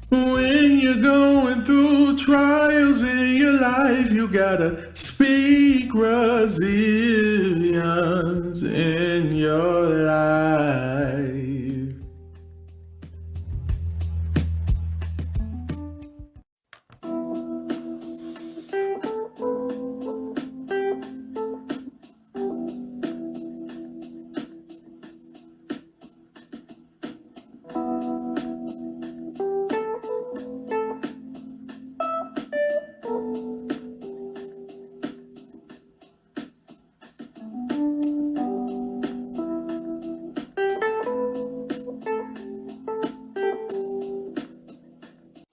When you're going through trials in your life, you gotta speak resilience in your life.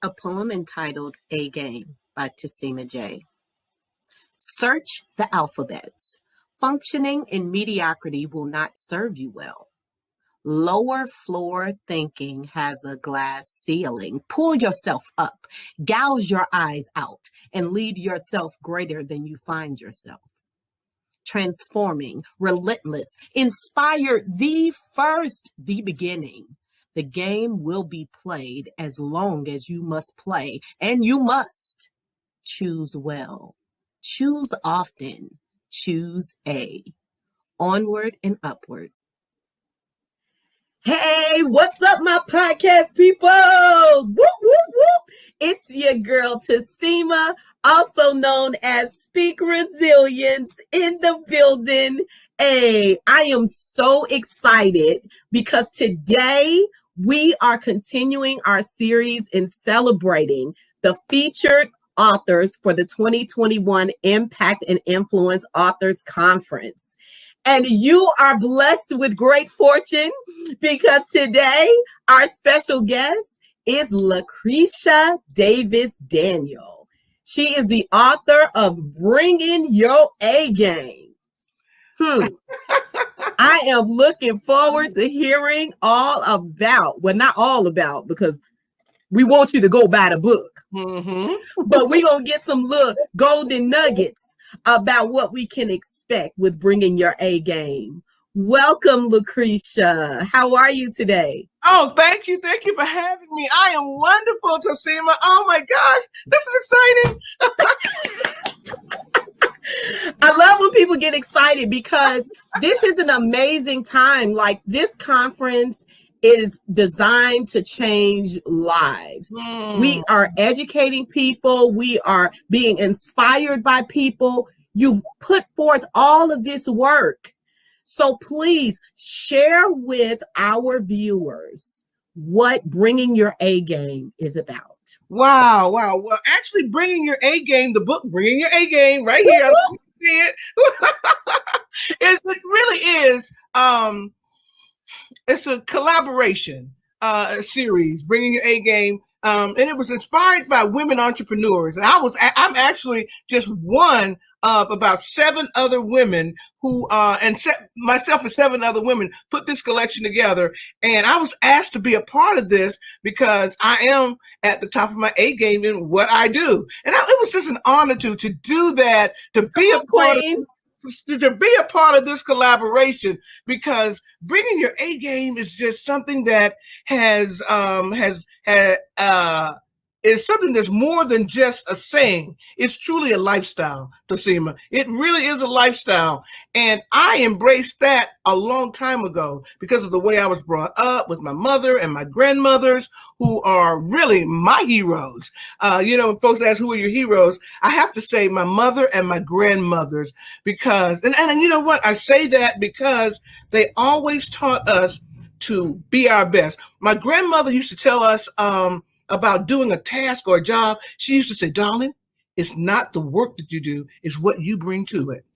A poem entitled A Game by Tessima J. Search the alphabets. Functioning in mediocrity will not serve you well. Lower floor thinking has a glass ceiling. Pull yourself up, gouge your eyes out, and lead yourself greater than you find yourself. Transforming, relentless, inspired, the first, the beginning. The game will be played as long as you must play, and you must choose well, choose often, choose A. Onward and upward. Hey, what's up, my podcast peoples? Whoop, whoop, whoop. It's your girl, Tessima, also known as Speak Resilience, in the building. Hey, I am so excited because today we are continuing our series in celebrating the featured authors for the 2021 Impact and Influence Authors Conference. And you are blessed with great fortune because today our special guest is Lucretia Davis Daniel. She is the author of Bringing Your A Game. I am looking forward to hearing all about, well, not all about, because we want you to go buy the book. But we're going to get some little golden nuggets about what we can expect with Bringing Your A Game. Welcome, Lucretia. How are you today? Oh, thank you. Thank you for having me. I am wonderful, Tessima. Oh my gosh, this is exciting. I love when people get excited because this is an amazing time. Like, this conference is designed to change lives. We are educating people. We are being inspired by people. You've put forth all of this work. So please share with our viewers what Bringing Your A Game is about. Wow. Well, actually, Bringing Your A Game, the book Bringing Your A Game, right here. It really is. It's a collaboration series, Bringing Your A Game. And it was inspired by women entrepreneurs. And I'm actually just one of about 7 other women who, myself and 7 other women put this collection together. And I was asked to be a part of this because I am at the top of my A game in what I do. And it was just an honor to do that, to be a part of this collaboration, because Bringing Your A Game is just something that is something that's more than just a saying. It's truly a lifestyle, Tessima. It really is a lifestyle. And I embraced that a long time ago because of the way I was brought up with my mother and my grandmothers, who are really my heroes. When folks ask who are your heroes, I have to say my mother and my grandmothers, because, and you know what? I say that because they always taught us to be our best. My grandmother used to tell us, about doing a task or a job. She used to say, darling, it's not the work that you do, it's what you bring to it.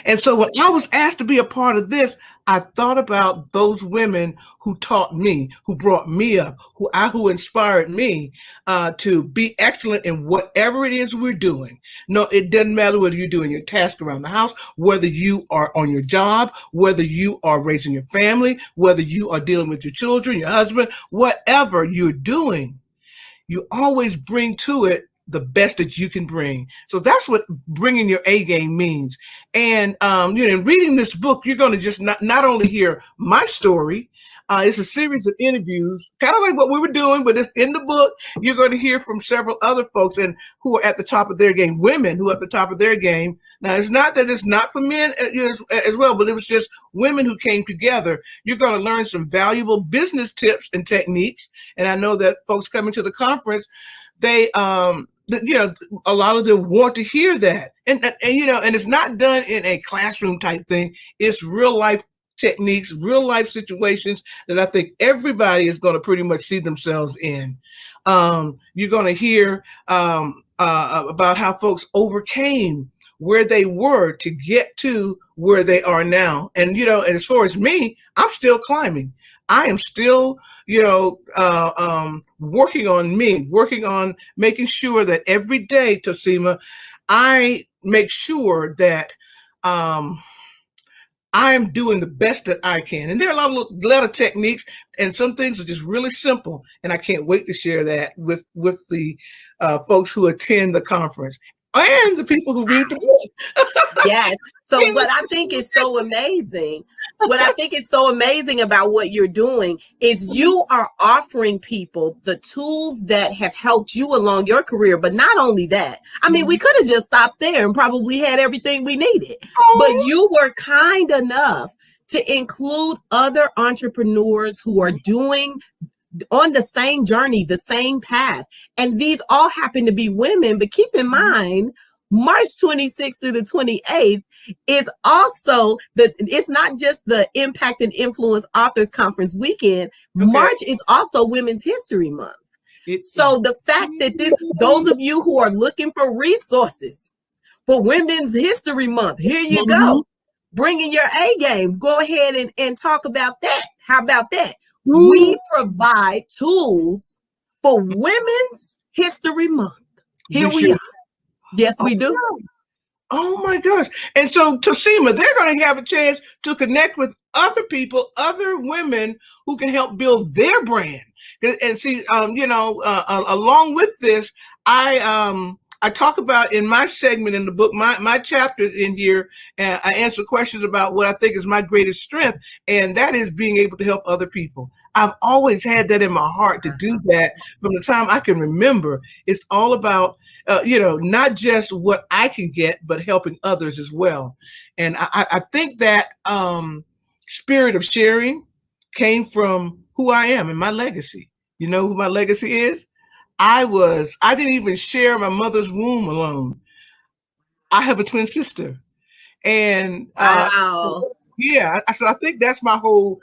And so when I was asked to be a part of this, I thought about those women who taught me, who brought me up, who inspired me to be excellent in whatever it is we're doing. No, it doesn't matter whether you're doing your task around the house, whether you are on your job, whether you are raising your family, whether you are dealing with your children, your husband, whatever you're doing, you always bring to it the best that you can bring. So that's what bringing your A game means. And, in reading this book, you're going to just not only hear my story, it's a series of interviews, kind of like what we were doing, but it's in the book. You're going to hear from several other folks and who are at the top of their game, women who are at the top of their game. Now, it's not that it's not for men as well, but it was just women who came together. You're going to learn some valuable business tips and techniques. And I know that folks coming to the conference, they, a lot of them want to hear that. And it's not done in a classroom type thing. It's real life techniques, real life situations that I think everybody is going to pretty much see themselves in. You're going to hear about how folks overcame where they were to get to where they are now. And, as far as me, I'm still climbing. I am still, working on me, working on making sure that every day, Tosima, I make sure that I'm doing the best that I can. And there are a lot of techniques, and some things are just really simple. And I can't wait to share that with the folks who attend the conference and the people who read the book. Yes. So what I think is so amazing about what you're doing is you are offering people the tools that have helped you along your career. But not only that, I mean, we could have just stopped there and probably had everything we needed. But you were kind enough to include other entrepreneurs who are doing on the same journey, the same path. And these all happen to be women. But keep in mind, March 26th through the 28th is also it's not just the Impact and Influence Authors Conference weekend. Okay. March is also Women's History Month. So the fact that those of you who are looking for resources for Women's History Month, here you go. Bringing your A game. Go ahead and talk about that. How about that? Ooh. We provide tools for Women's History Month. Here we are. Yes, we do. Oh my gosh. And so Tosima, they're going to have a chance to connect with other people, other women who can help build their brand. And see, along with this, I talk about in my segment in the book, my chapters in here, and I answer questions about what I think is my greatest strength, and that is being able to help other people. I've always had that in my heart to do that from the time I can remember. It's all about, not just what I can get, but helping others as well. And I think that spirit of sharing came from who I am and my legacy. You know who my legacy is? I didn't even share my mother's womb alone. I have a twin sister. And wow. So I think that's my whole,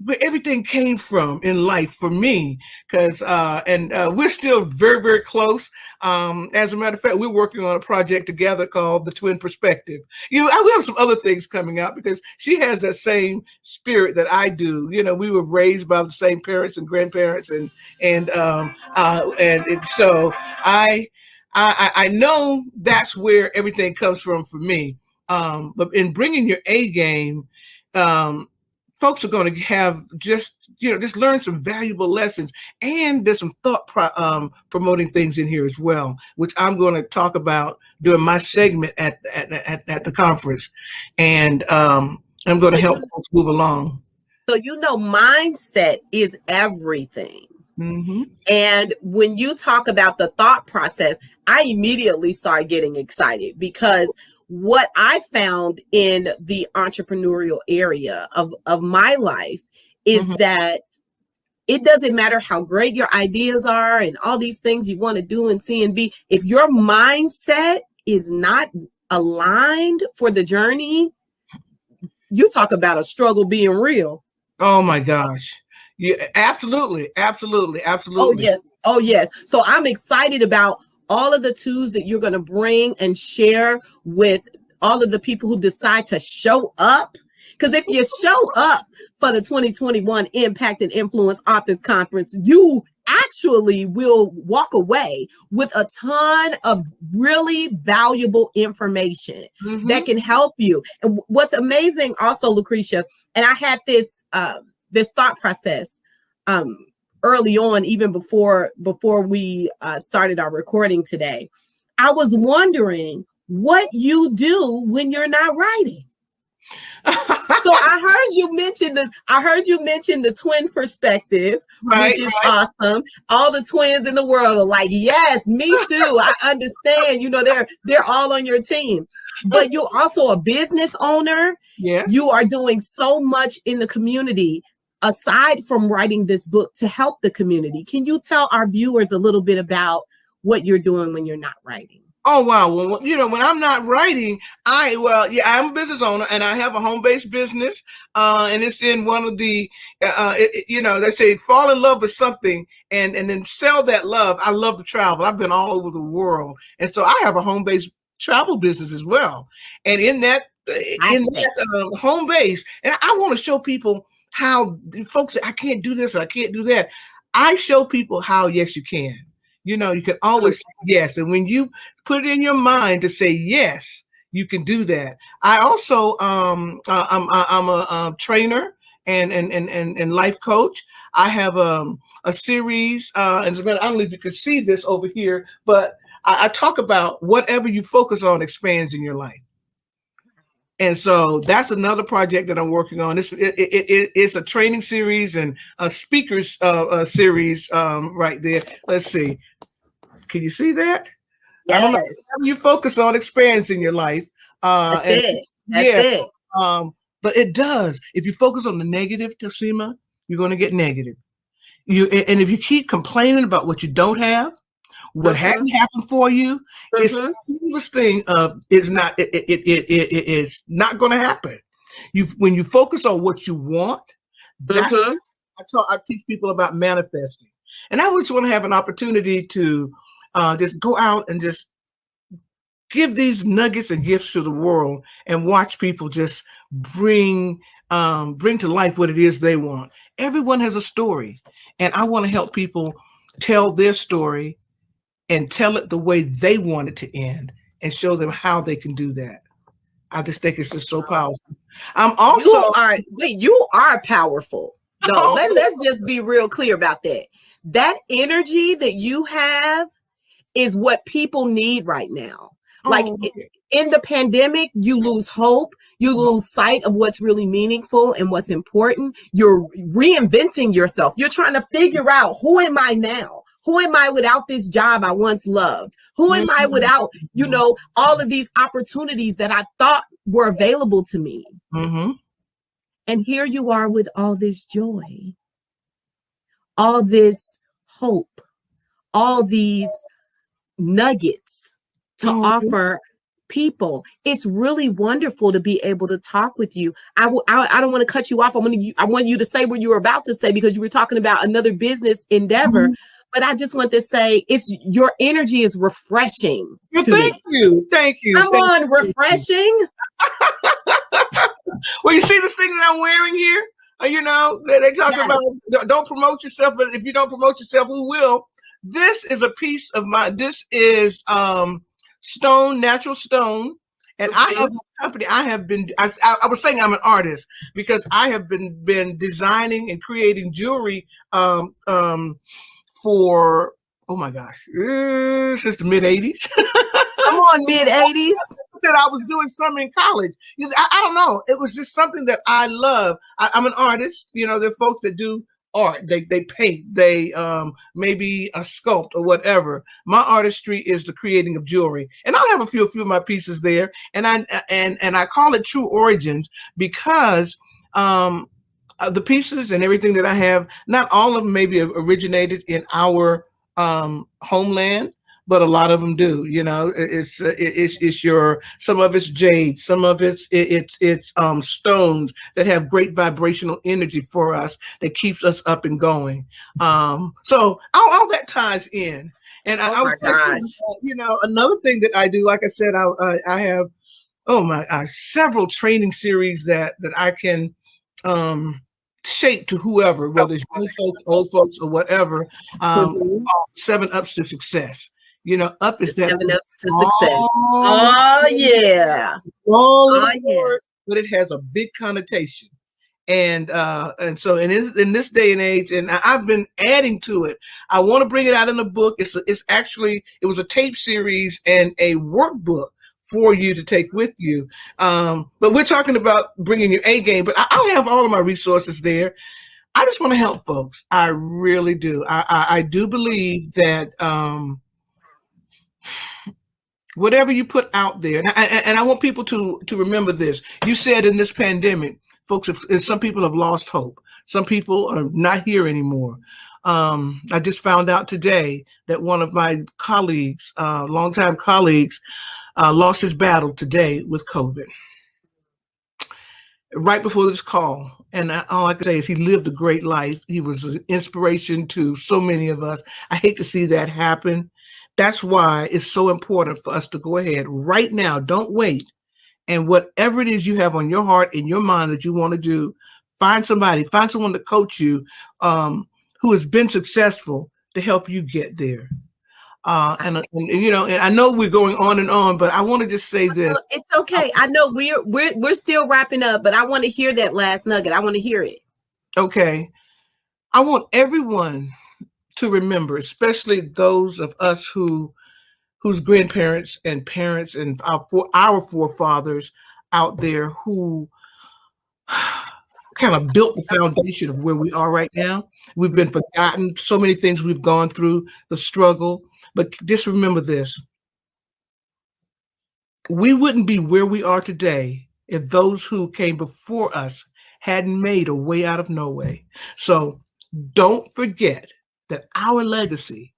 where everything came from in life for me, because we're still very, very close. As a matter of fact, we're working on a project together called The Twin Perspective. We have some other things coming out because she has that same spirit that I do. We were raised by the same parents and grandparents, and so I know that's where everything comes from for me. But in bringing your A game, folks are going to have just learn some valuable lessons, and there's some thought promoting things in here as well, which I'm going to talk about during my segment at the conference, and I'm going to help folks move along. So mindset is everything. Mm-hmm. And when you talk about the thought process, I immediately start getting excited because what I found in the entrepreneurial area of my life is that it doesn't matter how great your ideas are and all these things you want to do and see and be. If your mindset is not aligned for the journey, you talk about a struggle being real. Oh my gosh. Yeah, absolutely. Oh yes. So I'm excited about all of the tools that you're going to bring and share with all of the people who decide to show up. Because if you show up for the 2021 Impact and Influence Authors Conference, you actually will walk away with a ton of really valuable information that can help you. And what's amazing also, Lucretia, and I had this thought process early on, even before we started our recording today. I was wondering what you do when you're not writing. So I heard you mention the twin perspective, which is awesome. All the twins in the world are like, yes, me too. I understand. You know, they're all on your team. But you're also a business owner. Yes. You are doing so much in the community aside from writing this book to help the community. Can you tell our viewers a little bit about what you're doing when you're not writing? Oh, wow. Well, you know, when I'm not writing, I'm a business owner and I have a home-based business. And it's in one of the, you know, they say fall in love with something and then sell that love. I love to travel. I've been all over the world. And so I have a home-based travel business as well. And in that, home base, and I want to show people how folks say, I can't do this or I can't do that. I show people how, yes, you can. You know, you can always say yes. And when you put it in your mind to say yes, you can do that. I also, I'm a trainer and life coach. I have a series, and I don't know if you can see this over here, but I talk about whatever you focus on expands in your life. And so that's another project that I'm working on. It's a training series and a speakers series right there. Let's see. Can you see that? Yes. I don't know. Whatever you focus on expands in your life. That's it. But it does. If you focus on the negative, Tassima, you're going to get negative. And if you keep complaining about what you don't have, what hadn't happened for you, it's the coolest thing. It's not going to happen. When you focus on what you want, that's I teach people about manifesting. And I always want to have an opportunity to just go out and just give these nuggets and gifts to the world and watch people just bring to life what it is they want. Everyone has a story, and I want to help people tell their story and tell it the way they want it to end and show them how they can do that. I just think it's just so powerful. I'm also you are powerful. No, let's just be real clear about that. That energy that you have is what people need right now. In the pandemic, you lose hope, you lose sight of what's really meaningful and what's important. You're reinventing yourself. You're trying to figure out, who am I now? Who am I without this job I once loved? Who am I without, you know, all of these opportunities that I thought were available to me? And here you are with all this joy, all this hope, all these nuggets to offer people. It's really wonderful to be able to talk with you. I don't want to cut you off. I want you to say what you were about to say, because you were talking about another business endeavor. But I just want to say, your energy is refreshing. Thank you. Come on, refreshing. Well, you see this thing that I'm wearing here? You know, they talk about don't promote yourself, but if you don't promote yourself, who will? This is a piece of this is stone, natural stone. And I have a company. I was saying I'm an artist because I have been designing and creating jewelry for, oh my gosh, since the mid 80s. Come on, mid 80s. That I was doing some in college. I don't know. It was just something that I love. I'm an artist. You know, there are folks that do art. They paint. They maybe a sculpt or whatever. My artistry is the creating of jewelry, and I'll have a few of my pieces there. And I call it True Origins because the pieces and everything that I have, not all of them maybe originated in our homeland, but a lot of them do. You know, it's some of it's jade, some of it's stones that have great vibrational energy for us that keeps us up and going. So all that ties in. And you know, another thing that I do, like I said, I have several training series that I can shape to whoever, whether it's young folks, old folks, or whatever. 7 Ups to Success. You know, up is that 7 Ups to Success. Oh yeah. Word, but it has a big connotation. And so in this day and age, and I've been adding to it. I want to bring it out in a book. It's actually, it was a tape series and a workbook for you to take with you. But we're talking about bringing your A game. But I'll have all of my resources there. I just want to help folks. I really do. I do believe that whatever you put out there, and I want people to remember this. You said in this pandemic, folks, some people have lost hope. Some people are not here anymore. I just found out today that one of my colleagues, longtime colleagues, lost his battle today with COVID. Right before this call. And all I can say is he lived a great life. He was an inspiration to so many of us. I hate to see that happen. That's why it's so important for us to go ahead right now. Don't wait. And whatever it is you have on your heart and your mind that you want to do, find someone to coach you who has been successful to help you get there. And I know we're going on, but I want to just say this. It's okay. I know we're still wrapping up, but I want to hear that last nugget. I want to hear it. Okay. I want everyone to remember, especially those of us whose grandparents and parents and our forefathers out there who kind of built the foundation of where we are right now. We've been forgotten. So many things we've gone through, the struggle. But just remember this. We wouldn't be where we are today if those who came before us hadn't made a way out of no way. So don't forget that our legacy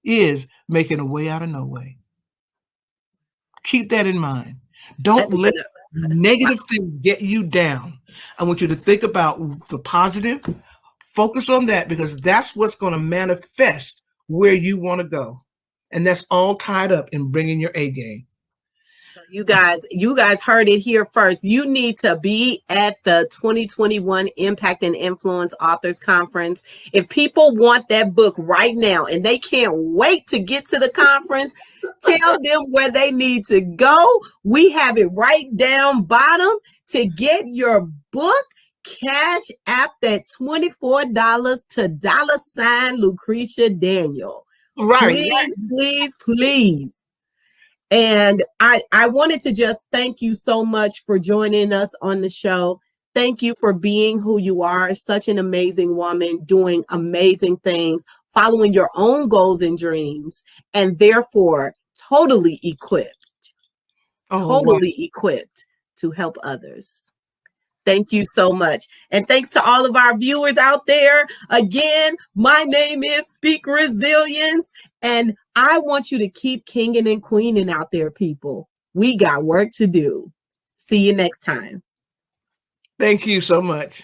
is making a way out of no way. Keep that in mind. Don't let negative things get you down. I want you to think about the positive, focus on that, because that's what's going to manifest where you want to go. And that's all tied up in bringing your A game. You guys heard it here first. You need to be at the 2021 Impact and Influence Authors Conference. If people want that book right now and they can't wait to get to the conference, tell them where they need to go. We have it right down bottom. To get your book, Cash App that $24 to Lucretia Daniel. Right. Please. And I wanted to just thank you so much for joining us on the show. Thank you for being who you are, such an amazing woman, doing amazing things, following your own goals and dreams, and therefore totally equipped to help others. Thank you so much. And thanks to all of our viewers out there. Again, my name is Speak Resilience, and I want you to keep kinging and queening out there, people. We got work to do. See you next time. Thank you so much.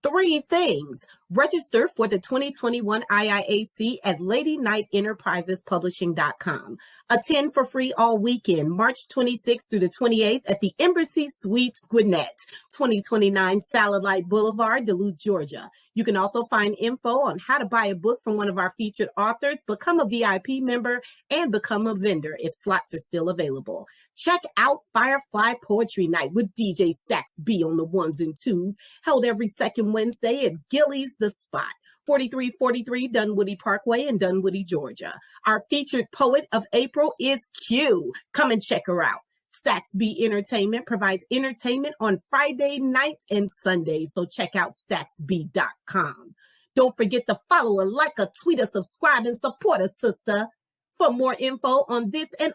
3 things. Register for the 2021 IIAC at LadyKnightEnterprisesPublishing.com. Attend for free all weekend, March 26th through the 28th at the Embassy Suites Gwinnett, 2029 Satellite Boulevard, Duluth, Georgia. You can also find info on how to buy a book from one of our featured authors, become a VIP member, and become a vendor if slots are still available. Check out Firefly Poetry Night with DJ Stacks B on the 1s and 2s, held every second Wednesday at Gillies The Spot, 4343 Dunwoody Parkway in Dunwoody, Georgia. Our featured poet of April is Q. Come and check her out. Stacks B Entertainment provides entertainment on Friday nights and Sundays, so check out stacksb.com. Don't forget to follow her, like her, tweet her, subscribe, and support her, sister. For more info on this and